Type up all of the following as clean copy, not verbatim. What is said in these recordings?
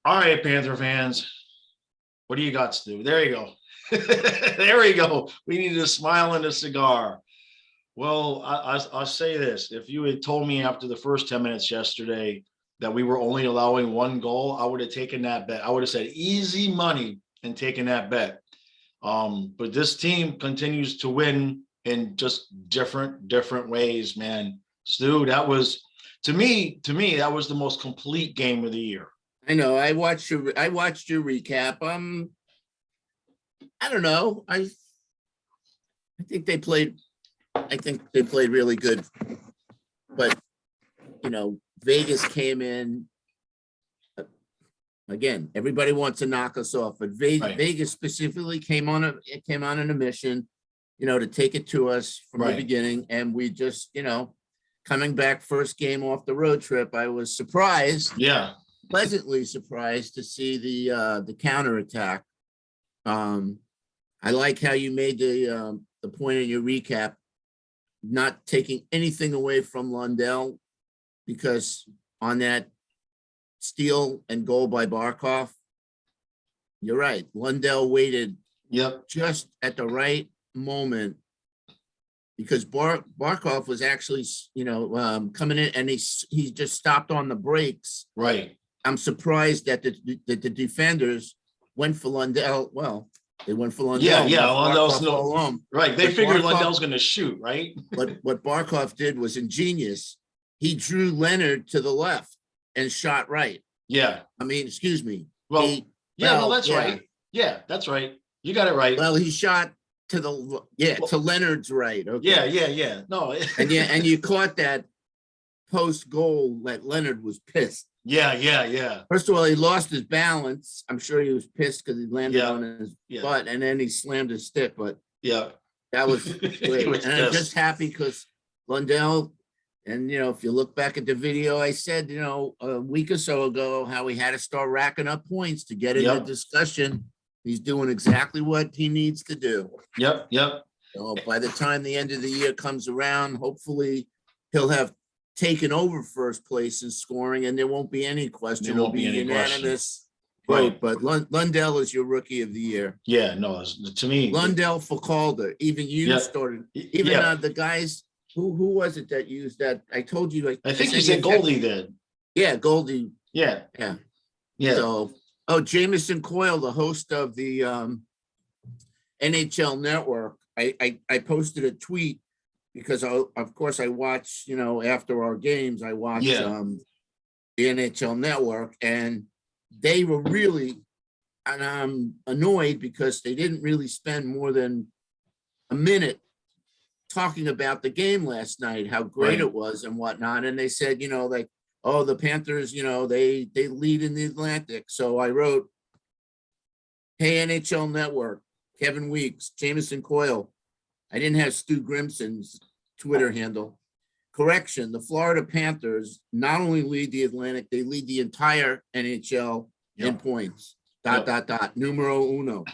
All right, Panther fans, what do you got, Stu? There you go. There we go. We needed a smile and a cigar. Well, I'll say this. If you had told me after the first 10 minutes yesterday that we were only allowing one goal, I would have taken that bet. I would have said easy money and taken that bet. But this team continues to win in just different ways, man. Stu, that was to me, that was the most complete game of the year. I know. I watched your recap. I don't know. I think they played. I think they played really good, but Vegas came in again. Everybody wants to knock us off, but Right. Vegas specifically came on a mission, to take it to us from the Right. beginning, and we just, coming back first game off the road trip, I was surprised. Yeah. Pleasantly surprised to see the counterattack. I like how you made the point in your recap, not taking anything away from Lundell, because on that steal and goal by Barkov, you're right. Lundell waited Yep. just at the right moment, because Barkov was actually, coming in, and he just stopped on the brakes. Right. I'm surprised that the defenders went for Lundell. Well, they went for Lundell. Yeah. Barkov Lundell's all alone. right. They But figured Barkov- Lundell's going to shoot, right? What Barkov did was ingenious. He drew Leonard to the left and shot right. Yeah. I mean, excuse me. Well, He- yeah, no, well, that's yeah. right. Yeah, that's right. You got it right. Well, he shot to to Leonard's right. Okay. Yeah. No. And you caught that post goal that Leonard was pissed. Yeah. First of all, he lost his balance. I'm sure he was pissed because he landed Yeah. on his Yeah. butt, and then he slammed his stick. But Yeah. that was He great. was And I'm pissed. just happy because Lundell, and if you look back at the video, I said, a week or so ago, how he had to start racking up points to get in the Yep. discussion. He's doing exactly what he needs to do. Yep. So by the time the end of the year comes around, hopefully he'll have taken over first place in scoring, and there won't be any question. There It'll won't be any unanimous Right. vote. But Lundell is your rookie of the year. Yeah. No, to me, Lundell for Calder. Even you Yeah. started. Even yeah. the guys. Who was it that used that? I told you. I think you said Goldie did. Yeah, Goldie. Yeah. Yeah. Yeah. So, Jamison Coyle, the host of the NHL Network, I posted a tweet because of course I watch, after our games, I watch Yeah. the NHL Network, and they were really, and I'm annoyed because they didn't really spend more than a minute talking about the game last night, how great Right. it was and whatnot. And they said, like, oh, the Panthers, they lead in the Atlantic. So I wrote, hey, NHL Network, Kevin Weeks, Jamison Coyle. I didn't have Stu Grimson's Twitter handle. Correction, the Florida Panthers not only lead the Atlantic, they lead the entire NHL in Yep. points. Yep. Numero uno.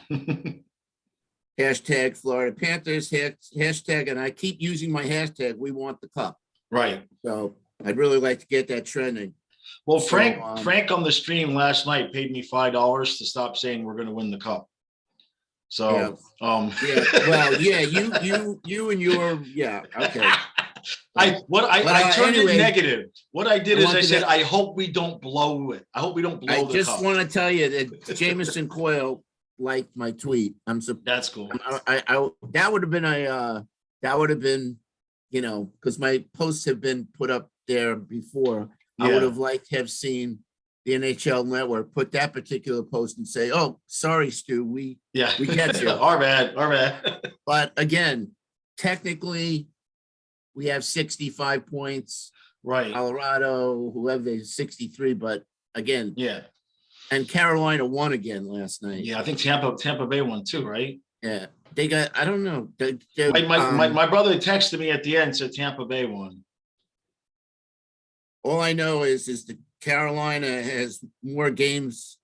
Hashtag Florida Panthers, hashtag, and I keep using my hashtag, we want the cup. Right. So I'd really like to get that trending. Well, So, Frank on the stream last night paid me $5 to stop saying we're going to win the cup. So, Yeah, well, yeah, you and your, yeah, okay. I turned anyway, it negative. What I did I is I wanted said, to- I hope we don't blow it. I hope we don't blow I the just cup. want to tell you that Jamison Coyle liked my tweet. That's cool. I that would have been, because my posts have been put up there before. I would Yeah. have liked to have seen the NHL Network put that particular post and say, "Oh, sorry, Stu, we Yeah. get you." Our bad. But again, technically, we have 65 points. Right. Colorado, whoever, 63. But again, Yeah. and Carolina won again last night. Yeah. I think Tampa Bay won too, right? Yeah, they got. I don't know. My brother texted me at the end, said Tampa Bay won. All I know is the Carolina has more games.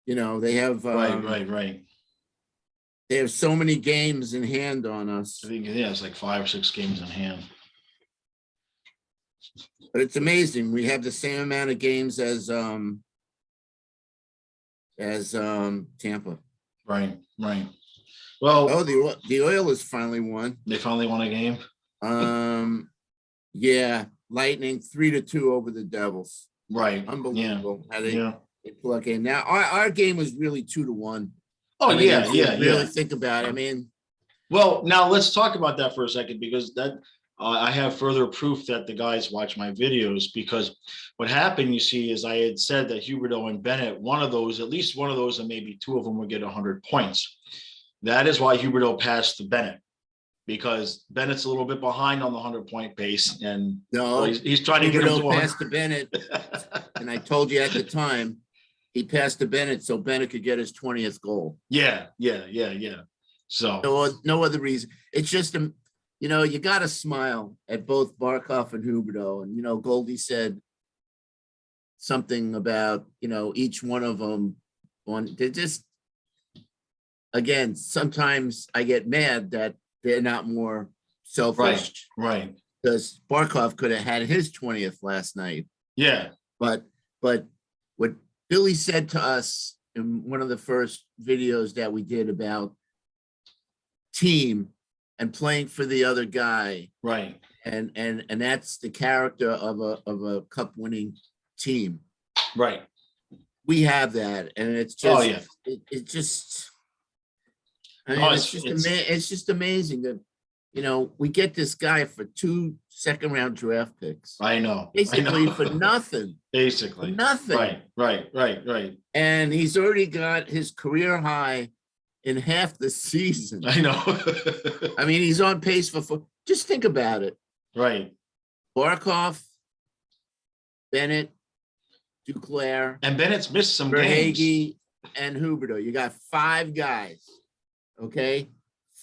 They have Right. they have so many games in hand on us. I think, yeah, it's like 5 or 6 games in hand. But it's amazing. We have the same amount of games as as Tampa. Right, right. Well, Oh, the Oilers finally won. they finally won a game. Yeah, Lightning 3-2 over the Devils. Right. Unbelievable how they Yeah. plug in. Now our game was really 2-1. Oh, I mean, yeah, if you yeah, really yeah. think about it. I mean, Well, now let's talk about that for a second, because that I have further proof that the guys watch my videos, because what happened, you see, is I had said that Huberdeau and Bennett, one of those, at least one of those, and maybe two of them would get 100 points. That is why Huberdeau passed to Bennett, because Bennett's a little bit behind on the 100-point pace, and no, he's trying to get him to Huberdeau passed to Bennett, 100. and I told you at the time he passed to Bennett so Bennett could get his 20th goal. Yeah. So No other reason. It's just you got to smile at both Barkov and Huberdeau, and Goldie said something about each one of them. They're just, again, sometimes I get mad that they're not more selfish. right. Because Barkov could have had his 20th last night. Yeah. But what Billy said to us in one of the first videos that we did about team and playing for the other guy, Right. and that's the character of a cup winning team. Right. We have that, and it's just, Oh, yeah. It just, I mean, No, it's just amazing that we get this guy for 2 second-round draft picks, I know. basically for nothing. Basically. For nothing. Right. And he's already got his career high in half the season. I know. I mean, he's on pace for just think about it. Right. Barkov, Bennett, Duclair, And Bennett's missed some games. Verhaeghe, and Huberdeau. You got 5 guys, okay?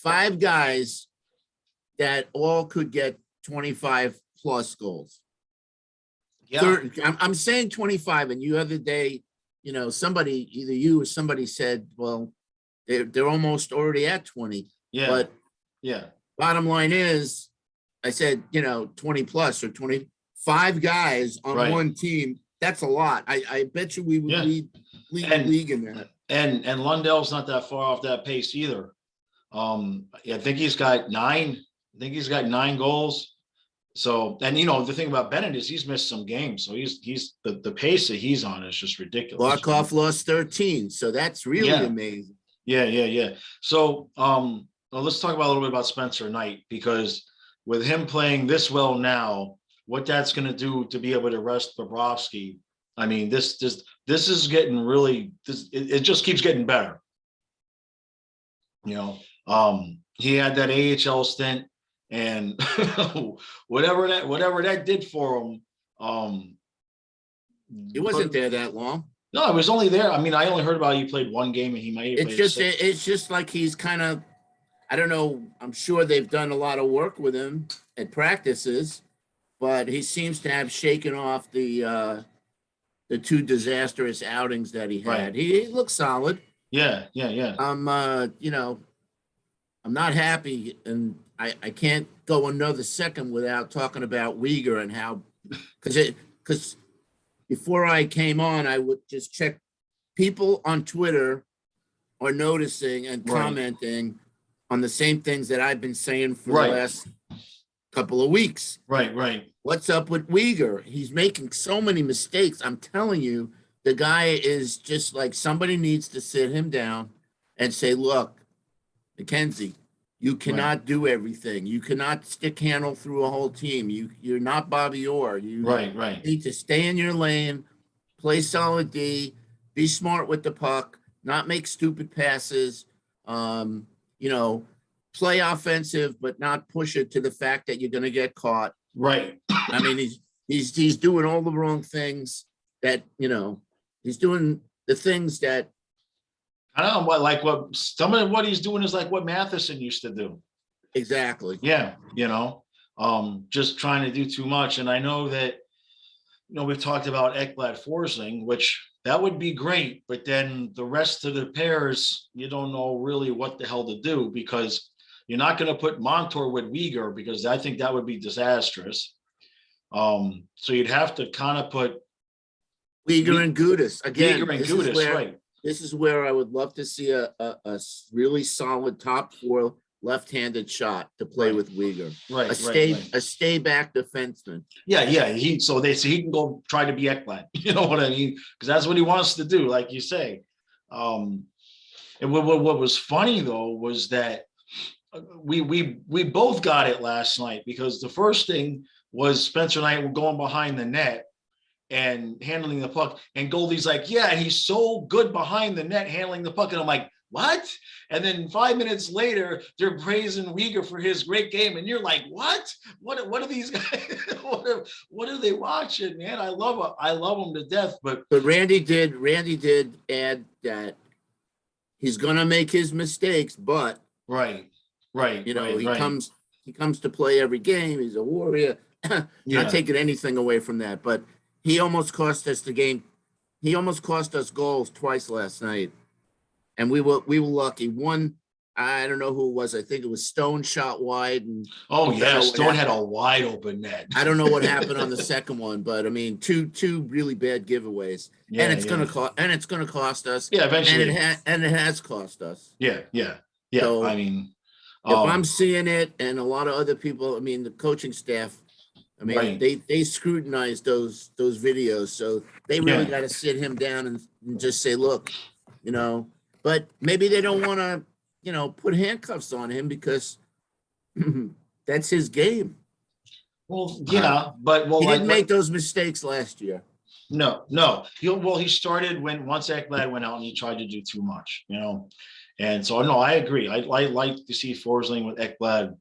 5 guys that all could get 25 plus goals. Yeah. I'm saying 25, and the other day, somebody, either you or somebody said, well, they're almost already at 20. Yeah. But yeah. bottom line is, I said, 20 plus or 25 guys on Right. one team. That's a lot. I bet you we would Yeah. lead the league in that. And Lundell's not that far off that pace either. I think he's got 9. I think he's got 9 goals. So, and the thing about Bennett is he's missed some games. So he's the pace that he's on is just ridiculous. Barkov lost 13. So that's really amazing. Yeah. So, well, let's talk about a little bit about Spencer Knight, because with him playing this well now, what that's going to do to be able to rest Bobrovsky. I mean, this is getting really, it just keeps getting better. He had that AHL stint, and whatever that did for him. He wasn't there that long. No, it was only there. I mean, I only heard about he played 1 game, and he might have played it's just like he's kind of, I don't know. I'm sure they've done a lot of work with him at practices, but he seems to have shaken off the 2 disastrous outings that he had. Right. He looks solid. Yeah. I'm not happy, and I can't go another second without talking about Uyghur and how, because before I came on, I would just check. People on Twitter are noticing and commenting on the same things that I've been saying for the last couple of weeks. Right. What's up with Uyghur? He's making so many mistakes. I'm telling you, the guy is just like, somebody needs to sit him down and say, look, Mackenzie, you cannot do everything. You cannot stick handle through a whole team. You're not Bobby Orr. You need to stay in your lane, play solid D, be smart with the puck, not make stupid passes, play offensive, but not push it to the fact that you're going to get caught. Right. I mean, he's doing all the wrong things that, he's doing the things that. I don't know what some of what he's doing is like what Matheson used to do. Exactly. Yeah. Just trying to do too much. And I know that, we've talked about Ekblad Forsling, which that would be great, but then the rest of the pairs, you don't know really what the hell to do, because you're not going to put Montour with Uyghur, because I think that would be disastrous. So you'd have to kind of put Uyghur and Gudis again. Uyghur and Gudis, right? this is where I would love to see a really solid top four left-handed shot to play Right. with Uyghur. Right, A stay back defenseman. Yeah, so they say he can go try to be Ekblad. You know what I mean? Because that's what he wants to do, like you say. And what was funny though was that we both got it last night, because the first thing was Spencer and I were going behind the net and handling the puck, and Goldie's like, yeah, he's so good behind the net handling the puck, and I'm like, what? And then 5 minutes later, they're praising Uyghur for his great game, and you're like, what are these guys? what are they watching, man? I love them to death. But Randy did add that he's gonna make his mistakes, but right, he comes to play every game. He's a warrior. Not taking anything away from that, but he almost cost us the game. He almost cost us goals twice last night, and we were lucky. One, I don't know who it was. I think it was Stone shot wide, and Stone had a wide open net. I don't know what happened on the second one, but I mean, two really bad giveaways, and it's gonna cost us. Yeah, eventually, and it has cost us. Yeah. So, I mean, if I'm seeing it, and a lot of other people, I mean, the coaching staff, I mean, they scrutinize those videos, so they really got to sit him down and just say, look, but maybe they don't want to, put handcuffs on him, because that's his game. Well, yeah, but he didn't make those mistakes last year. No. He started once Ekblad went out, and he tried to do too much, And so, no, I agree. I like to see Forsling with Ekblad,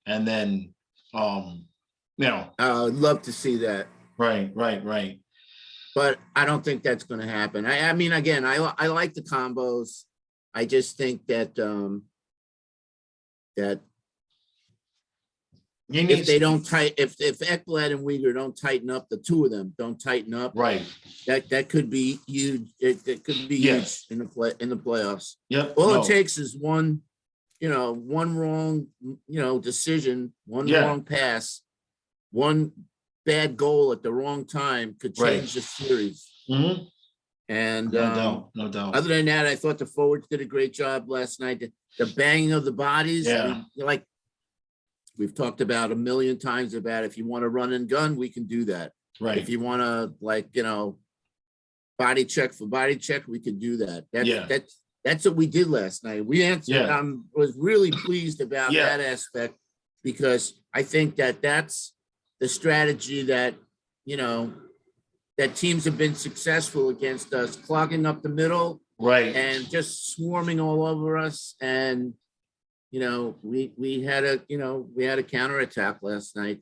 and then, I'd love to see that. Right. But I don't think that's going to happen. I mean, again, I like the combos. I just think that if they don't if Ekblad and Uyghur don't tighten up, the two of them don't tighten up, right? That could be huge. It could be huge in the playoffs. Yep. All it takes is one wrong, decision, one wrong pass, one bad goal at the wrong time could change the series. Mm-hmm. And no doubt. Other than that, I thought the forwards did a great job last night. The banging of the bodies, like we've talked about a million times about, if you want to run and gun, we can do that. Right. If you want to, body check for body check, we can do that. That's what we did last night. We answered. Was really pleased about that aspect, because I think that's the strategy that that teams have been successful against us, clogging up the middle, right, and just swarming all over us. And we had a counterattack last night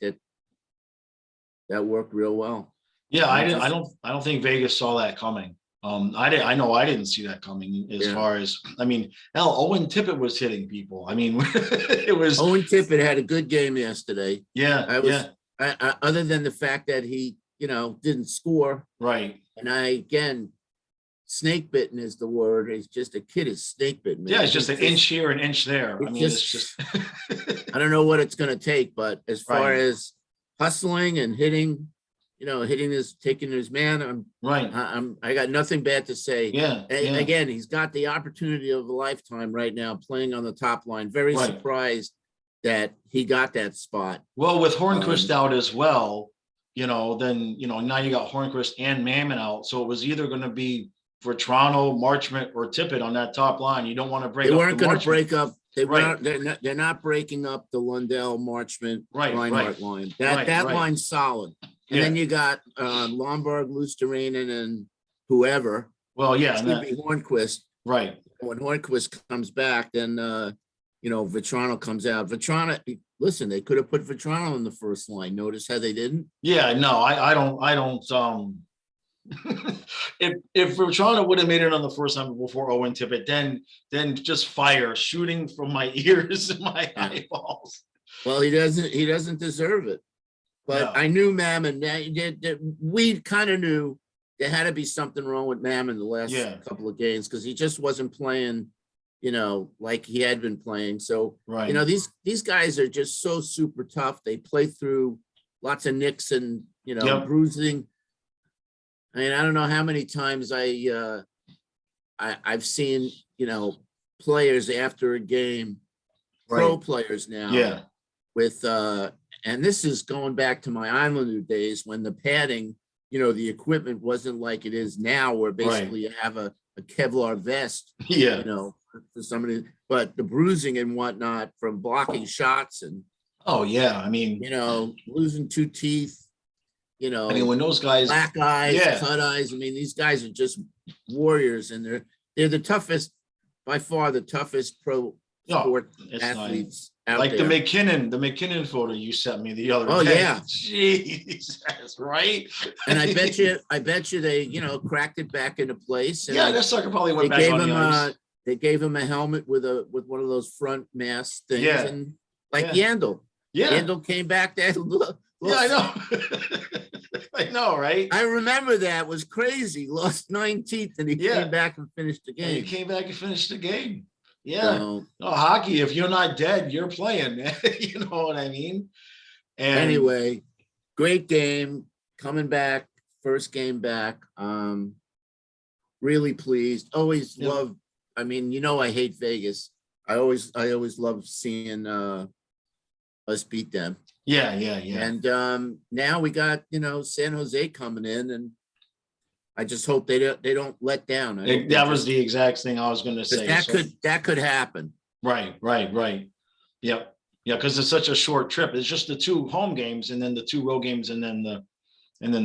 that worked real well. Yeah, I don't think Vegas saw that coming. I know I didn't see that coming, as far as, I mean, hell, Owen Tippett was hitting people. I mean, it was Owen Tippett had a good game yesterday. Yeah. Other than the fact that he didn't score. Right. And again, snake bitten is the word. It's just a kid is snake bitten. Man. Yeah, it's just an inch here, an inch there. I mean, it's just I don't know what it's going to take, but as far as hustling and hitting, taking his man, I got nothing bad to say. Yeah. Again, he's got the opportunity of a lifetime right now, playing on the top line. Very surprised that he got that spot. Well, with Hornquist out as well, then now you got Hornquist and Mammon out, so it was either going to be for Toronto, Marchment, or Tippett on that top line. You don't want to break. They weren't going to break up. They're not breaking up the Lundell, Marchment, Reinhardt line. That line's solid. And then you got Lombard, Lusterinen, and whoever. Well, Hornquist. Right. When Hornquist comes back, then Vetrano comes out. Vetrano, listen, they could have put Vetrano in the first line. Notice how they didn't? Yeah, no, I don't. If Vetrano would have made it on the first time before Owen Tippett, then just fire shooting from my ears and my eyeballs. Well, he doesn't deserve it. But I knew Mammon. We kind of knew there had to be something wrong with Mammon the last couple of games, because he just wasn't playing, like he had been playing. So, these guys are just so super tough. They play through lots of nicks and, bruising. I mean, I don't know how many times I I've seen, players after a game, pro Right. players now Yeah. with, and this is going back to my Islander days when the padding, the equipment wasn't like it is now, where basically you have a Kevlar vest, Yeah. for somebody, but the bruising and whatnot from blocking shots and, Oh yeah. I mean, losing 2 teeth, when those guys, black eyes, yeah. cut eyes. I mean, these guys are just warriors, and they're the toughest, by far the toughest pro No, sport it's athletes not out like there. the McKinnon photo you sent me the other Oh day. yeah. Jesus, right? And I bet you they, cracked it back into place. And Yeah, that sucker probably they went back gave on him the ice. they gave him a helmet with one of those front mask things, Yeah. and like Yeah. Yandel. Yeah. Yandel came back there. Look, Yeah, I know. I know, right? I remember that was crazy. Lost 9 teeth, and he came back and finished the And he game. came back and finished the game. Yeah. So, No, hockey, if you're not dead, you're playing, man. You know what I mean? And anyway, great game. Coming back, first game back. Really pleased. Always Yeah. love. I mean, I hate Vegas. I always love seeing us beat them. yeah. And now we got San Jose coming in, and I just hope they don't let down. That was the exact thing I was going to say. That could happen. Right. Yep. Yeah, because it's such a short trip. It's just the 2 home games and then the 2 road games and then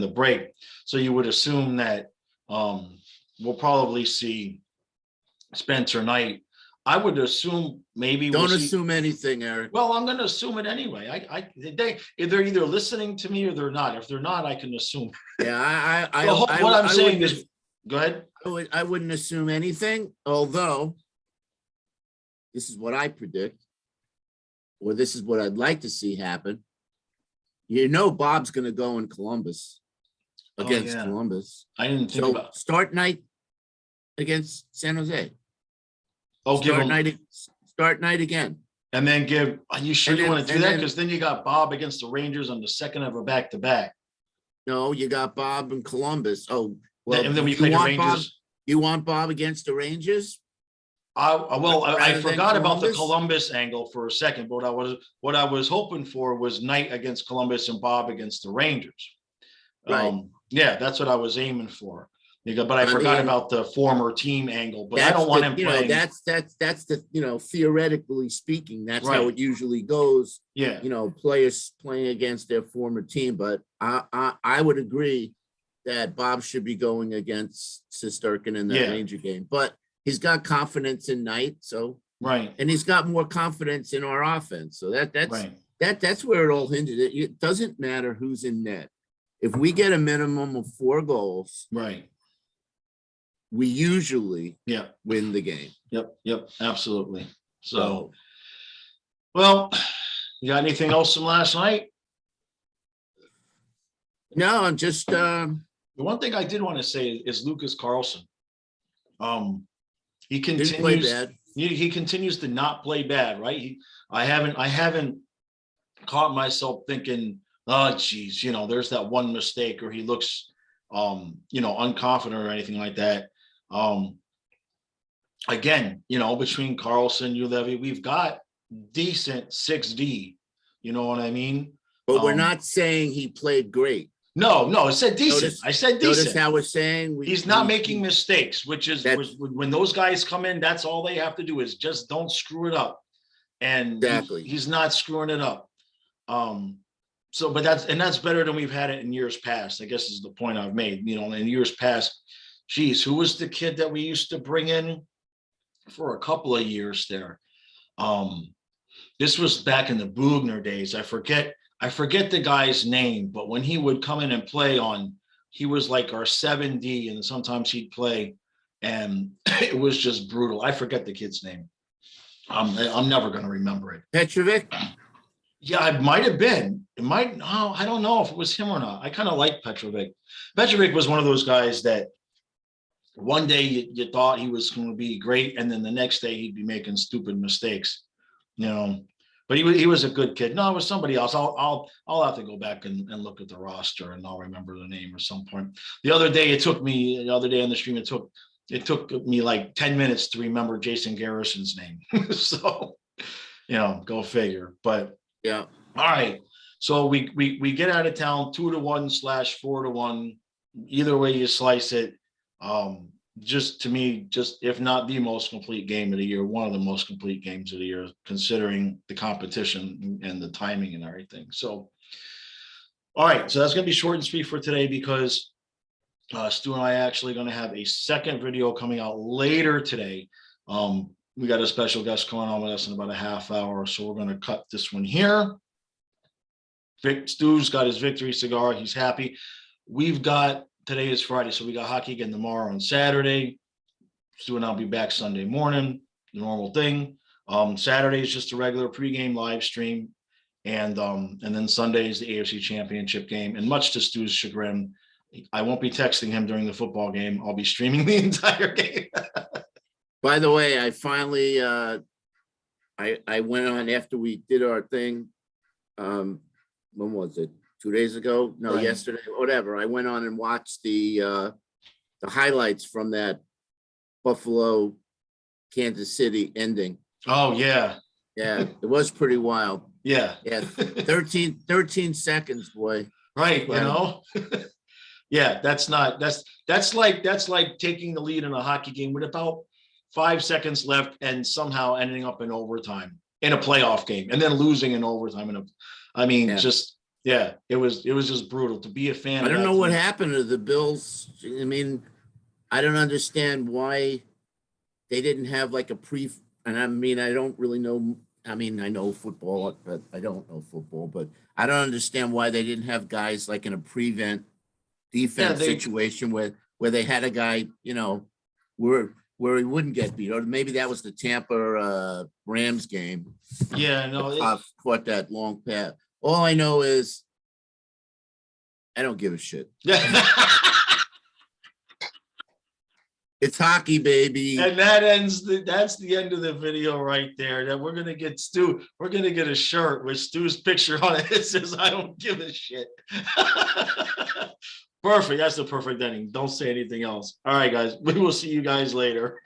the break. So you would assume that we'll probably see Spencer Knight. I would assume maybe Don't we'll see, assume anything, Eric. well, I'm going to assume it anyway. They're either listening to me or they're not. If they're not, I can assume. Yeah, What I'm saying is, go ahead. I wouldn't assume anything, although this is what I predict, or this is what I'd like to see happen. Bob's going to go in Columbus against yeah. Columbus. I didn't think So about. start night against San Jose. Oh, give Start them, night again. and then give. Are you sure you want to do that? then- Because then you got Bob against the Rangers on the second of a back-to-back. No, you got Bob in Columbus. Oh, well, And then we you play the want Bob? Rangers. You want Bob against the Rangers? I rather than forgot about the Columbus? Columbus angle for a second, but what I was hoping for was Knight against Columbus and Bob against the Rangers. Right. Yeah, that's what I was aiming for. But I forgot about the former team angle. But I don't want him playing. That's the theoretically speaking, that's how Right. it usually goes. Yeah, Players playing against their former team. But I would agree that Bob should be going against Sisterkin in that Yeah. Ranger game. But he's got confidence in Knight, so right. and he's got more confidence in our offense. So that's Right. that's where it all hinges. It doesn't matter who's in net. If we get a minimum of 4 goals, Right. we usually Yeah. win the game. Yep. Absolutely. So, well, you got anything else from last night? No, I'm just The one thing I did want to say is Lucas Carlson. He didn't play continues. bad. He continues to not play bad, right? I haven't caught myself thinking, oh, geez, there's that one mistake, or he looks, unconfident or anything like that. Again, between Carlson, Ulevy, we've got decent 6D. You know what I mean? But we're not saying he played great. No, I said decent. I said decent. Notice how we're saying He's not making mistakes, which is when those guys come in, that's all they have to do is just don't screw it up. And Exactly. he's not screwing it up. But that's better than we've had it in years past, I guess is the point I've made. In years past, geez, who was the kid that we used to bring in for a couple of years there? This was back in the Bugner days. I forget the guy's name, but when he would come in and play he was like our 7D, and sometimes he'd play, and it was just brutal. I forget the kid's name. I'm never going to remember it. Petrovic? Yeah, it might have been. It might. Oh, I don't know if it was him or not. I kind of like Petrovic. Petrovic was one of those guys that one day you thought he was going to be great, and then the next day he'd be making stupid mistakes. But he was a good kid. No, it was somebody else. I'll have to go back and look at the roster, and I'll remember the name at some point. The other day on the stream, it it took me like 10 minutes to remember Jason Garrison's name. So, go figure. But Yeah. all right. So we get out of town 2-1/4-1. Either way you slice it. Just to me, just if not the most complete game of the year, one of the most complete games of the year, considering the competition and the timing and everything. So, all right. So that's going to be short and sweet for today because Stu and I are actually going to have a second video coming out later today. We got a special guest coming on with us in about a half hour. So we're going to cut this one here. Stu's got his victory cigar. He's happy. Today is Friday, so we got hockey again tomorrow and Saturday. Stu and I'll be back Sunday morning, the normal thing. Saturday is just a regular pregame live stream. And then Sunday is the AFC Championship game. And much to Stu's chagrin, I won't be texting him during the football game. I'll be streaming the entire game. By the way, I finally I went on after we did our thing. When was it? 2 days ago? No, Right. Yesterday, whatever. I went on and watched the highlights from that Buffalo Kansas City ending. Oh, yeah. Yeah, it was pretty wild. Yeah. Yeah, 13 seconds, boy. Right. Wow. Yeah, that's like taking the lead in a hockey game with about 5 seconds left and somehow ending up in overtime in a playoff game and then losing in overtime. It was just brutal to be a fan. I don't know what happened to the Bills. I mean, I don't understand why they didn't have like a and I mean, I don't really know. I mean, I know football, but I don't know football, but I don't understand why they didn't have guys like in a prevent defense situation where they had a guy, where he wouldn't get beat. Or maybe that was the Tampa Rams game. Yeah, no, caught that long pass. All I know is I don't give a shit. It's hockey, baby. And that's the end of the video right there. That we're gonna get Stu. We're gonna get a shirt with Stu's picture on it. It says, "I don't give a shit." Perfect. That's the perfect ending. Don't say anything else. All right, guys. We will see you guys later.